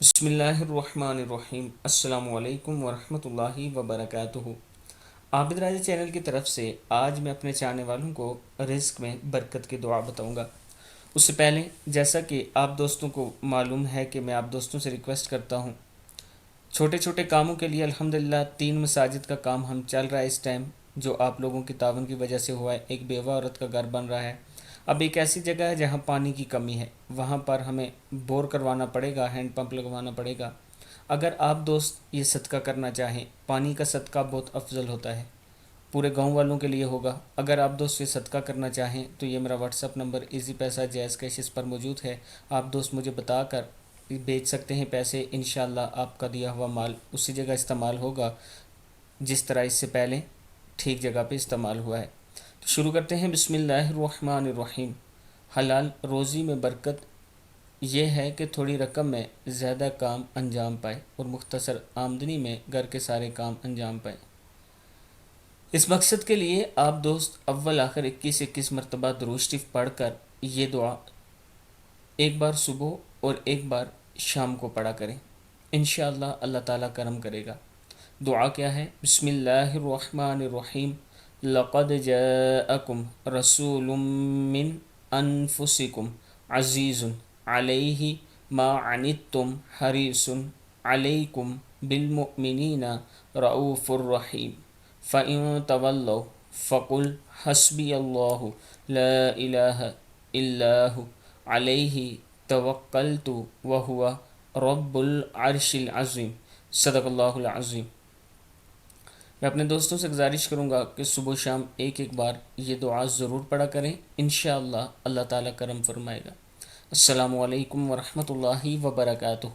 بسم اللہ الرحمن الرحیم۔ السلام علیکم ورحمۃ اللہ وبرکاتہ۔ عابد راجہ چینل کی طرف سے آج میں اپنے چاہنے والوں کو رزق میں برکت کی دعا بتاؤں گا۔ اس سے پہلے جیسا کہ آپ دوستوں کو معلوم ہے کہ میں آپ دوستوں سے ریکویسٹ کرتا ہوں، چھوٹے چھوٹے کاموں کے لیے الحمدللہ 3 مساجد کا کام ہم چل رہا ہے اس ٹائم، جو آپ لوگوں کی تعاون کی وجہ سے ہوا ہے۔ ایک بیوہ عورت کا گھر بن رہا ہے۔ اب ایک ایسی جگہ ہے جہاں پانی کی کمی ہے، وہاں پر ہمیں بور کروانا پڑے گا، ہینڈ پمپ لگوانا پڑے گا۔ اگر آپ دوست یہ صدقہ کرنا چاہیں، پانی کا صدقہ بہت افضل ہوتا ہے، پورے گاؤں والوں کے لیے ہوگا۔ اگر آپ دوست یہ صدقہ کرنا چاہیں تو یہ میرا واٹس اپ نمبر ایزی پیسہ جائز کیش اس پر موجود ہے۔ آپ دوست مجھے بتا کر بھیج سکتے ہیں پیسے، انشاءاللہ آپ کا دیا ہوا مال اسی جگہ استعمال ہوگا جس طرح اس سے پہلے ٹھیک جگہ پہ استعمال ہوا ہے۔ تو شروع کرتے ہیں۔ بسم اللہ الرحمن الرحیم۔ حلال روزی میں برکت یہ ہے کہ تھوڑی رقم میں زیادہ کام انجام پائے اور مختصر آمدنی میں گھر کے سارے کام انجام پائے۔ اس مقصد کے لیے آپ دوست اول آخر 21 مرتبہ درود شریف پڑھ کر یہ دعا ایک بار صبح اور ایک بار شام کو پڑھا کریں، انشاءاللہ اللہ تعالیٰ کرم کرے گا۔ دعا کیا ہے؟ بسم اللہ الرحمن الرحیم۔ لقد جاءکم رسول من انفسکم عزیز علیہ ما عنتم حریص علیکم بالمؤمنین رؤوف الرحیم فإن تولوا فقل حسبی اللہ لا الہ الا هو علیہ توکلت وہو رب العرش العظیم۔ صدق اللہ العظیم۔ میں اپنے دوستوں سے گزارش کروں گا کہ صبح و شام ایک ایک بار یہ دعا ضرور پڑھا کریں، انشاءاللہ اللہ تعالیٰ کرم فرمائے گا۔ السلام علیکم ورحمۃ اللہ وبرکاتہ۔